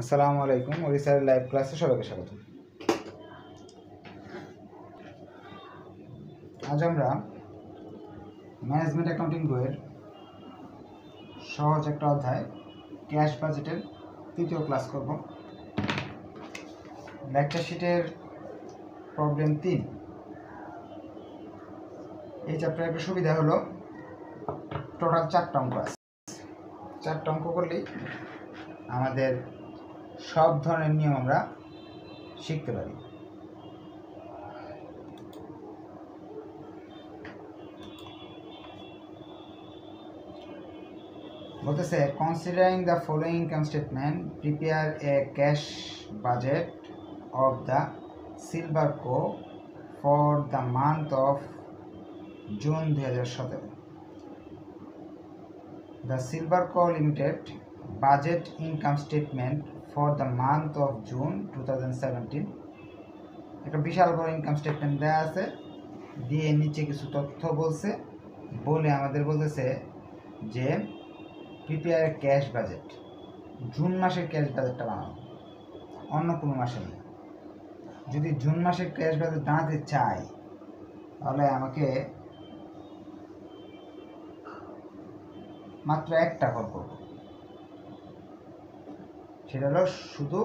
আসসালামু আলাইকুম। ওড়িশার লাইভ ক্লাসে সবাইকে স্বাগত। আজ আমরা ম্যানেজমেন্ট অ্যাকাউন্টিং বইয়ের সহজ একটা অধ্যায় ক্যাশ বাজেটের তৃতীয় ক্লাস করব। লেকচার শিটের প্রবলেম 3। এই চ্যাপ্টারের একটা সুবিধা হলো টোটাল 4টা অঙ্ক আছে। 4টা অঙ্ক করলেই আমাদের সব ধরনের নিয়ম আমরা শিখতে পারি। বলতেছে considering the following income statement prepare a cash budget of the Silverco for the month of June 2017। The Silverco Limited budget income statement for the month of June 2017. একটা বিশাল বড় ইনকাম স্টেটমেন্ট দেওয়া আছে, দিয়ে নিচে কিছু তথ্য বলছে, বলে আমাদের বলতেছে যে প্রিপেয়ার ক্যাশ বাজেট, জুন মাসের ক্যাশ বাজেটটা বানাও, অন্য কোনো মাসে না। যদি জুন মাসের ক্যাশ বাজেট বানাতে চাই তাহলে আমাকে মাত্র একটা কল করব, সেটা হলো শুধু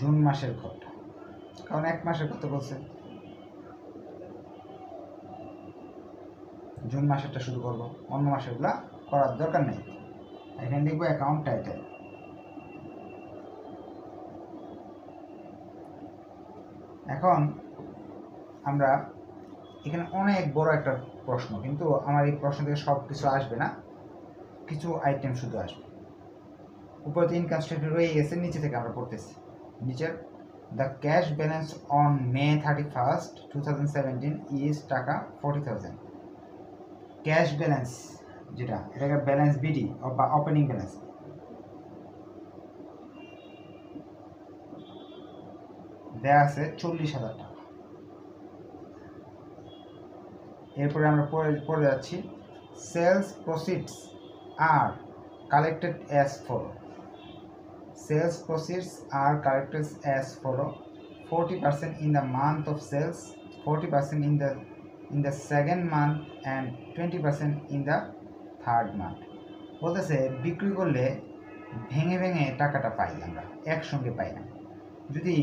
জুন মাসের ঘরটা, কারণ এক মাসের কথা বলছে, জুন মাসেরটা শুরু করব, অন্য মাসেরগুলা করার দরকার নেই। এখানে লিখবো অ্যাকাউন্ট টাইটেল। এখন আমরা এখানে অনেক বড় একটা প্রশ্ন, কিন্তু আমার এই প্রশ্ন থেকে সব কিছু আসবে না, কিছু আইটেম শুধু আসবে। উপরে তো ইনকাম স্টেটমেন্ট রয়ে গেছে, নিচে থেকে আমরা পড়তেছি। নিচের the cash balance on May 31, 2017 is taka 40,000। Cash balance যেটা, এটাকে ব্যালেন্স বিডি বা ওপেনিং ব্যালেন্স। দেয়া আছে 40,000 টাকা। এরপরে আমরা পড়ে যাচ্ছি, sales proceeds are collected as follow. Sales proceeds are collected as follow: 40% in the month of sales, 40% in the second month, and 20% in the third month. বলতেছে বিক্রি করলে ভেঙে ভেঙে টাকাটা পাই, আমরা একসঙ্গে পাই না। যদি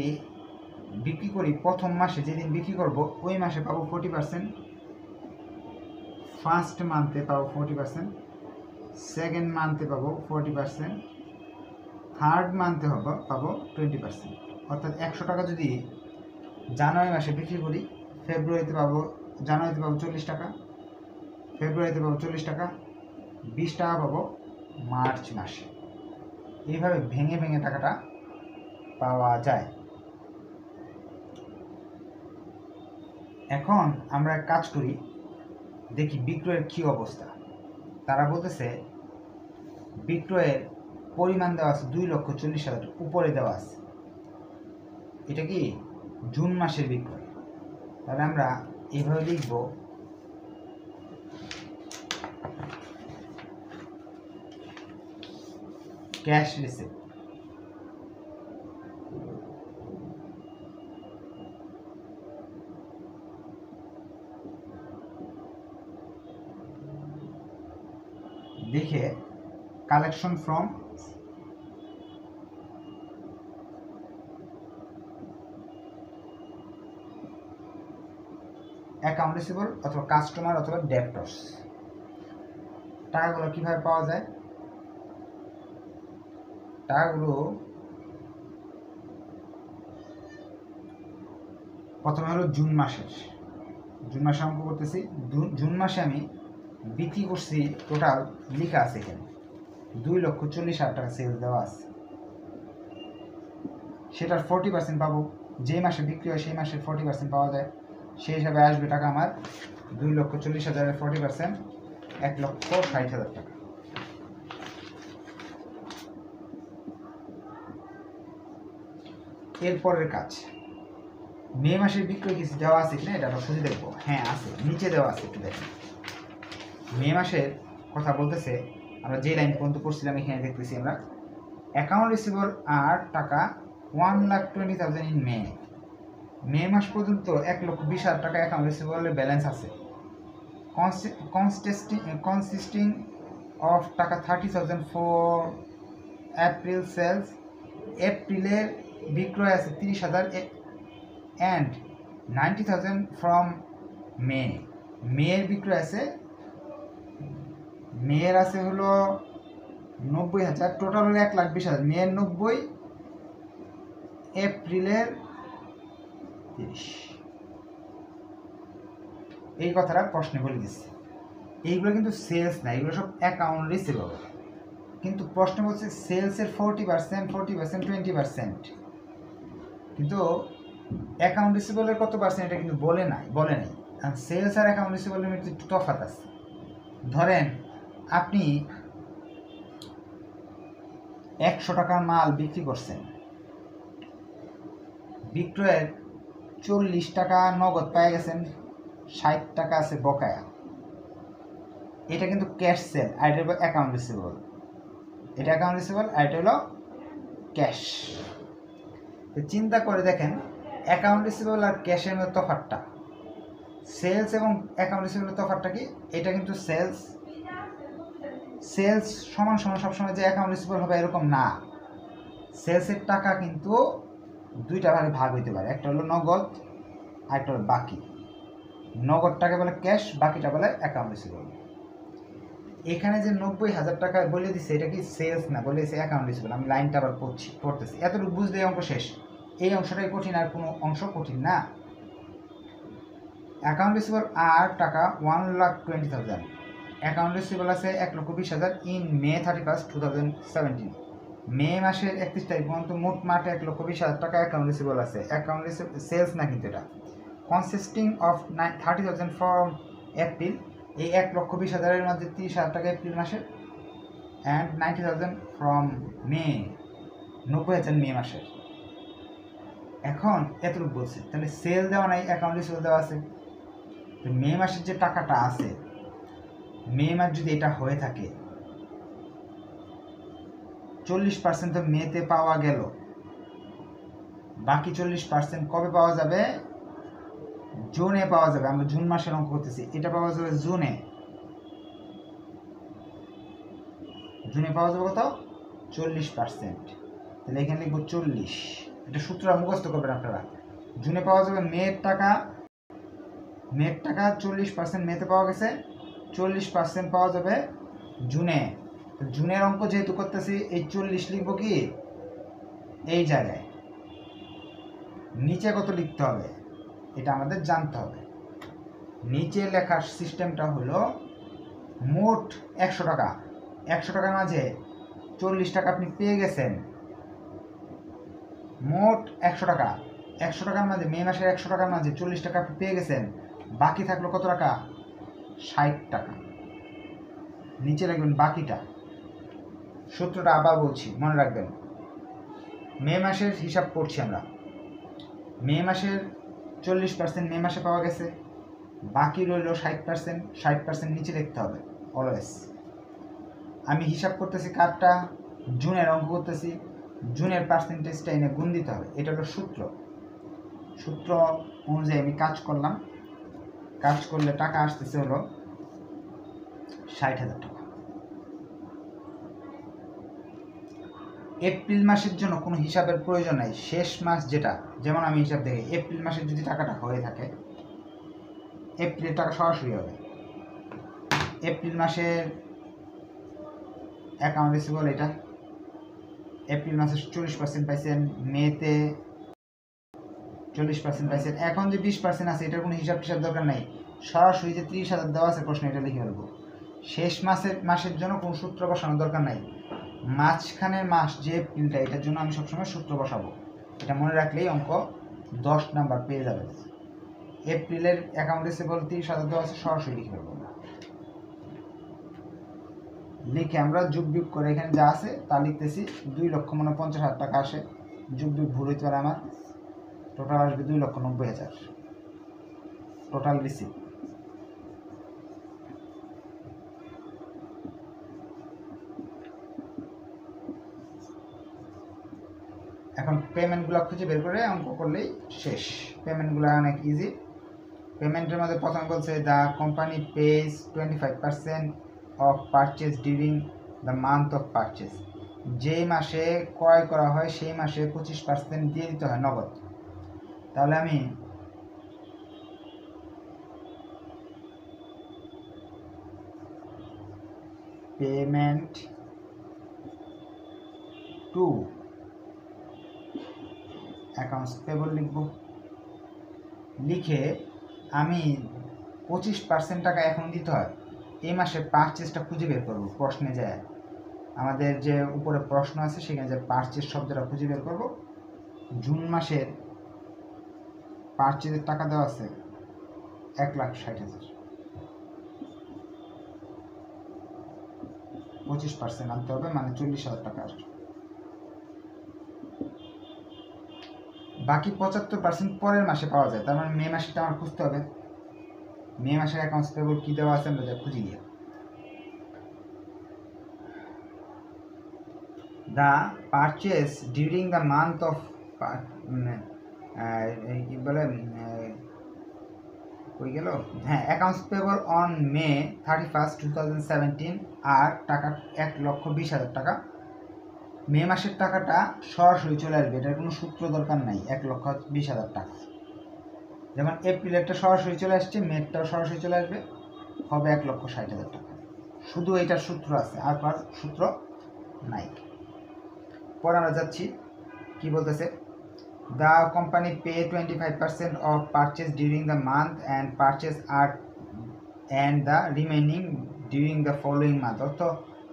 বিক্রি করি প্রথম মাসে, যেদিন বিক্রি করব ওই মাসে পাবো 40%, ফার্স্ট মান্থে পাবো 40%, সেকেন্ড মান্থে পাবো 40%, থার্ড মান্থে পাবো 20%। অর্থাৎ 100 টাকা যদি জানুয়ারি মাসে বিক্রি করি, জানুয়ারিতে পাবো 40 টাকা, ফেব্রুয়ারিতে পাবো 40 টাকা, 20 টাকা পাবো মার্চ মাসে। এইভাবে ভেঙে ভেঙে টাকাটা পাওয়া যায়। এখন আমরা এক কাজ করি, দেখি বিক্রয়ের কী অবস্থা। তারা বলতেছে বিক্রয়ের পরিমাণ দেওয়া আছে 2,40,000 উপরে দেওয়া আছে। এটা কি জুন মাসের বিক্রয়। তাহলে আমরা এইভাবে লিখব, ক্যাশ রিসিপ্ট। লিখে কালেকশন ফ্রম অ্যাকাউন্ট রিসিভেবল অথবা কাস্টমার অথবা ডেপ্টর্স। টাকাগুলো কীভাবে পাওয়া যায়? টাকাগুলো প্রথমে হলো জুন মাসে অঙ্ক করতেছি। জুন মাসে আমি বিক্রি করছি, টোটাল লেখা আছে এখানে 2,40,000 টাকা সেলস দেওয়া আছে। সেটার 40% পাবো, যে মাসে বিক্রি হয় সেই মাসের 40% পাওয়া যায়। সেই হিসাবে আসবে টাকা আমার 2,40,000-এর 40% 1,60,000 টাকা। এরপরের কাজ, মে মাসের বিক্রয় কিছু দেওয়া আছে কিনা এটা আমরা খুঁজে দেখবো। হ্যাঁ আছে, নিচে দেওয়া আছে, একটু দেখেন। মে মাসের কথা বলতেছে, আমরা যে লাইন পর্যন্ত পড়ছিলাম এখানে দেখতেছি আমরা অ্যাকাউন্ট রিসিভেবল আর টাকা 1,20,000 ইন মে মাস পর্যন্ত 1,20,000 টাকা অ্যাকাউন্ট রিসিভেবলের ব্যালেন্স আছে, কনসিস্টিং অফ টাকা 30,000 ফর এপ্রিল সেলস, এপ্রিলের বিক্রয় আছে 30,000 অ্যান্ড 90,000 ফ্রম মেয়ের বিক্রয় আছে, মেয়ের আছে হলো 90,000, টোটাল হলো 1,20,000, মেয়ের 90, এপ্রিলের 30। এই কথাটা প্রশ্নে বলে দিচ্ছে। এইগুলো কিন্তু সেলস না, এগুলো সব অ্যাকাউন্ট রিসিভেবল, কিন্তু প্রশ্ন বলছে সেলসের 40%, 20%, কিন্তু অ্যাকাউন্ট রিসিভেবলের কত পার্সেন্ট এটা কিন্তু বলে নাই। সেলস আর অ্যাকাউন্ট রিসিভেবলের মধ্যে একটু তফাৎ আছে। ধরেন আপনি 100 টাকার মাল বিক্রি করছেন, বিক্রয়ের 40 টাকা নগদ পেয়ে গেছেন, 60 টাকা আছে বকেয়া, এটা কিন্তু ক্যাশ সেল, আর এটা হলো অ্যাকাউন্ট রিসিভেবল। এটা অ্যাকাউন্ট রিসিভেবল আর এটা হলো ক্যাশ। চিন্তা করে দেখেন অ্যাকাউন্ট রিসিভেবল আর ক্যাশের মধ্যে তফাৎটা, সেলস এবং অ্যাকাউন্ট রিসিভেবলের তফাৎটা কি? এটা কিন্তু সেলস সমান সবসময় যে অ্যাকাউন্ট রিসিভেবল হবে এরকম না। সেলসের টাকা কিন্তু দুইটা ভাগে ভাগ হইতে পারে, একটা হলো নগদ আর একটা হলো বাকি। নগদটাকে বলে ক্যাশ, বাকিটা বলে অ্যাকাউন্ট রিসিভেবল। এখানে যে 90,000 টাকা বলে দিচ্ছে এটা কি সেলস না, বলে দিচ্ছে অ্যাকাউন্ট রিসিভেবল। আমি লাইনটা আবার পড়তেছি, এতটুকু বুঝলে অঙ্ক শেষ। এই অংশটাই কঠিন, আর কোনো অংশ কঠিন না। অ্যাকাউন্ট রিসিভেবল আর টাকা 1,20,000, অ্যাকাউন্ট রিসিভেবল আছে 1,20,000 ইন মে 31, 2017। মে মাসের 31 তারিখ পর্যন্ত মোট মাঠে 1,20,000 টাকা অ্যাকাউন্ট রিসিভেবল আছে। অ্যাকাউন্ট রিসিভেবল সেলস না, কিন্তু এটা কনসিস্টিং অফ 30,000 ফ্রম এপ্রিল, এই 1,20,000-এর মধ্যে 30,000 টাকা এপ্রিল মাসের, অ্যান্ড 90,000 ফ্রম মে, 90,000 মে মাসের। এখন এতটুকু বলছে, তাহলে সেল দেওয়া নাই, অ্যাকাউন্ট রিসিভেবল দেওয়া আছে। তো মে মাসের যে টাকাটা আছে, মে মাস যদি এটা হয়ে থাকে 40% তো মেতে পাওয়া গেল, বাকি 40% কবে পাওয়া যাবে? জুনে পাওয়া যাবে। আমরা জুন মাসের অঙ্ক করতেছি, এটা পাওয়া যাবে জুনে পাওয়া যাবে কত? 40%। তাহলে এখানে লিখবো 40। এটা সূত্র মুখস্থ করবেন আপনারা। জুনে পাওয়া যাবে মেয়ের টাকা 40% মেতে পাওয়া গেছে, 40% পাওয়া যাবে জুনে। জুনের অঙ্ক যেহেতু করতেছি, এই 40 লিখবো কি এই জায়গায়, নিচে কত লিখতে হবে এটা আমাদের জানতে হবে। নিচে লেখার সিস্টেমটা হলো মোট 100 টাকা, 100 টাকার মাঝে 40 টাকা আপনি পেয়ে গেছেন, মোট 100 টাকা। 100 টাকার মাঝে মে মাসের 100 টাকার মাঝে 40 টাকা আপনি পেয়ে গেছেন, বাকি থাকলো কত টাকা? 60 টাকা। নিচে লিখবেন বাকিটা। সূত্রটা আবার বলছি, মনে রাখবেন। মে মাসের হিসাব করছি আমরা। মে মাসের 40% মে মাসে পাওয়া গেছে, বাকি রইল 60%। 60% নিচে লিখতে হবে অলওয়েজ। আমি হিসাব করতেছি কারটা? জুনের অঙ্ক করতেছি, জুনের পার্সেন্টেজটা এনে গুণ দিতে হবে। এটা হলো সূত্র অনুযায়ী আমি কাজ করলাম। কাজ করলে টাকা আসতেছে হলো 60,000 টাকা। এপ্রিল মাসের জন্য কোনো হিসাবের প্রয়োজন নাই, শেষ মাস যেটা, যেমন আমি হিসাব দেখি, এপ্রিল মাসের যদি টাকাটা হয়ে থাকে, এপ্রিলের টাকা সরাসরি হবে। এপ্রিল মাসের অ্যাকাউন্ট রিসিভেবল এটা, এপ্রিল মাসে 40% পাইছেন, মেতে 40% পাইছেন। এখন যে 20% আছে এটার কোনো হিসাব দরকার নাই, সরাসরি যে 30,000 দেওয়া আছে প্রশ্ন, এটা লিখে ফেলবো। শেষ মাসের জন্য কোনো সূত্র বসানোর দরকার নাই। মাঝখানের মাস যে এপ্রিলটা, এটার জন্য আমি সবসময় সূত্র বসাবো। এটা মনে রাখলেই অঙ্ক 10 নাম্বার পেয়ে যাবে। এপ্রিলের অ্যাকাউন্ট রিসিভেবল 30,000 দেওয়া আছে, সরাসরি লিখে ফেলবো। লিখে আমরা যোগ বিয়োগ করে এখানে যা আছে তা লিখতেছি। 2,49,000 টাকা আসে, যোগ বিয়োগ ভুল হইতে পারে আমার, টোটাল আসবে 2,90,000 টোটাল রিসিভ। এখন পেমেন্টগুলো খুঁজে বের করে অঙ্ক করলেই শেষ। পেমেন্টগুলো অনেক ইজি। পেমেন্টের মধ্যে প্রথম বলছে the company page 25% of purchase during the month of purchase. যেই মাসে ক্রয় করা হয় সেই মাসে 25% দিয়ে দিতে হয় নগদ। তাহলে আমি পেমেন্ট টু অ্যাকাউন্টস পেবল লিখব। লিখে আমি 25% টাকা এখন দিতে হয়, এই মাসে পারচেজটা খুঁজে বের করবো। প্রশ্নে যায় আমাদের যে উপরে প্রশ্ন আছে সেখানে যে পারচেজ শব্দটা খুঁজে বের করবো। জুন মাসের পারচেজের টাকা দেওয়া আছে 1,60,000, 25% আনতে হবে, মানে 40,000 টাকা আসবে। বাকি 75% পরের মাসে পাওয়া যায়, তার মানে মে মাসেটা আমার খুঁজতে হবে। মে মাসের অ্যাকাউন্টস পেবল কি দেওয়া আছে আমরা খুঁজি দিয়ে। The purchase during the month of কি বলে কই গেল, হ্যাঁ, অ্যাকাউন্টস পেবল অন মে 31, 2017 আর টাকা 1,20,000 টাকা। মে মাসের টাকাটা সরাসরি চলে আসবে, এটার কোনো সূত্র দরকার নাই। 1,20,000 টাকা, যেমন এপ্রিলেরটা সরাসরি চলে আসছে, মেটাও সরাসরি চলে আসবে, হবে 1,60,000 টাকা। শুধু এটার সূত্র আছে, আর কার সূত্র নাই। পরে আমরা যাচ্ছি, কি বলতেছে, the company pay 25% of purchase during the month and purchase আর and the remaining during the following month. অর্থ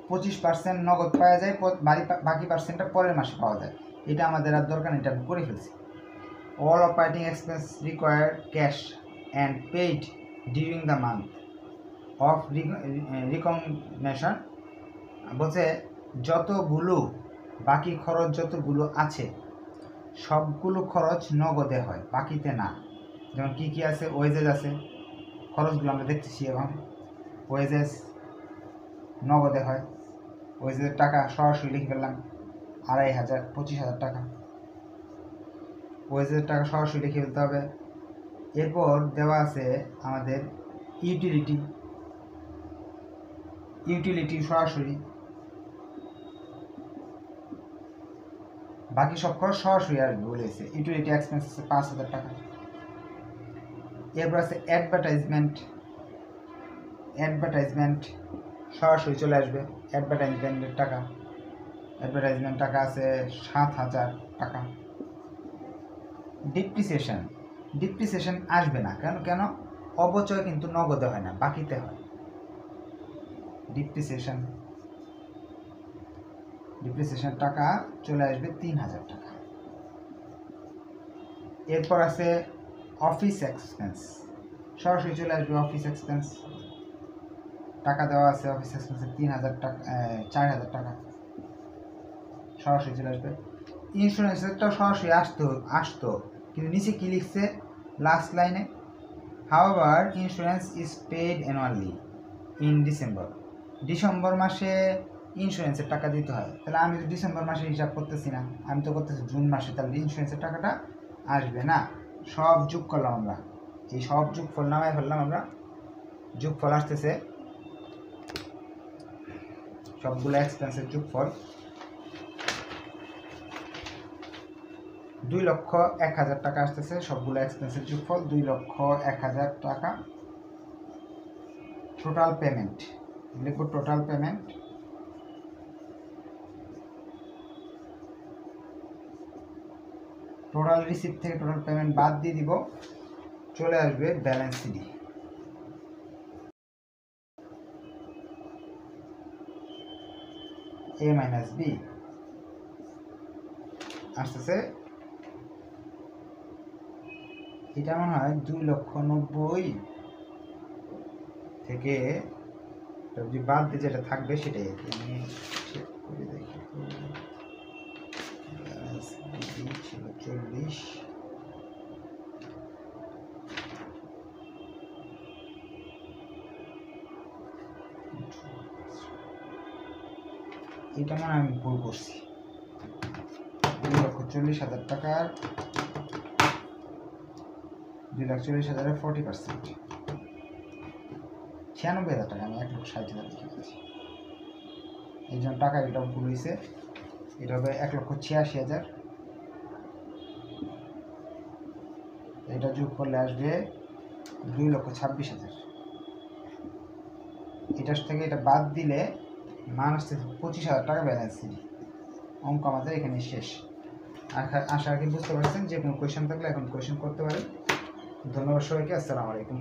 25% নগদ পাওয়া যায়, বাকি পার্সেন্টটা পরের মাসে পাওয়া যায়। এটা আমাদের আর দরকার, এটা আমি করে ফেলছি। All operating expense require cash and paid during the month of recognition. বলছে যতগুলো বাকি খরচ যতগুলো আছে সবগুলো খরচ নগদে হয়, বাকিতে না। যেমন কি কি আছে, ওয়েজেস আছে, খরচগুলো আমরা দেখতেছি। এবং ওয়েজেস নগদে হয়, ওয়েজেসের টাকা সরাসরি লিখে ফেললাম 2,500, 25,000 টাকা। ওয়েজেসের টাকা সরাসরি লিখে ফেলতে হবে। এরপর দেওয়া আছে আমাদের ইউটিলিটি সরাসরি, বাকি সব খরচ সরাসরি আসবে বলেছে। ইউটিলিটি এক্সপেন্স আছে 5,000 টাকা। এরপর আছে অ্যাডভার্টাইজমেন্ট সরাসরি চলে আসবে, অ্যাডভার্টাইজমেন্টের টাকা। অ্যাডভার্টাইজমেন্ট টাকা আছে 7,000 টাকা। ডিপ্রিসিয়েশন আসবে না, কেন অবচয় কিন্তু নগদে হয় না, বাকিতে হয়। ডিপ্রিসিয়েশন টাকা চলে আসবে 3,000 টাকা। এরপর আছে অফিস এক্সপেন্স, সরাসরি চলে আসবে অফিস এক্সপেন্স, টাকা দেওয়া আছে অফিস এক্সপেন্সে 3,000 টাকা, 4,000 টাকা সরাসরি চলে আসবে। ইন্স্যুরেন্সেরটাও সরাসরি আসতো, কিন্তু নিচে কি লিখছে লাস্ট লাইনে, however insurance is paid annually in December মাসে ইন্স্যুরেন্সের টাকা দিতে হয়। তাহলে আমি তো ডিসেম্বর মাসে হিসাব করতেছি না, আমি তো করতেছি জুন মাসে, তাহলে ইন্স্যুরেন্সের টাকাটা আসবে না। সব যোগ করলাম আমরা, এই সব যোগফল নামায় ফেললাম আমরা। যোগফল আসতেছে সবগুলো এক্সপেন্সের যোগফল 2,01,000 টাকা আসতেছে। সবগুলো এক্সপেন্সের যোগফল 2,01,000 টাকা। টোটাল পেমেন্ট লিখব, টোটাল পেমেন্ট টোটাল রিসিপ্ট থেকে টোটাল পেমেন্ট বাদ দিয়ে দিব, চলে আসবে ব্যালেন্স সিডি। এ মাইনাস বি আসতেছে, এটা মনে হয় 2,90,000 থেকে বাদ দিয়ে যেটা থাকবে সেটাই আর কি। আমি চেক করে দেখি, ছিল 40, এটা মানে আমি ভুল করছি, 2,40,000 টাকার 2,40,000-এর 40%, 96,000 টাকা। আমি 1,60,000 লিখে দিচ্ছি, এই জন্য টাকা এটা ভুল হয়েছে। এটা হবে 1,86,000। এটা যোগ করলে আসবে 2,26,000। এটার থেকে এটা বাদ দিলে মান আসছে 25,000 টাকা ব্যালেন্স ছিল। অঙ্ক আমাদের এখানে শেষ। আশা করি বুঝতে পারছেন। যে কোনো কোয়েশ্চেন থাকলে এখন কোয়েশ্চেন করতে পারেন। ধন্যবাদ সবাইকে। আসসালামু আলাইকুম।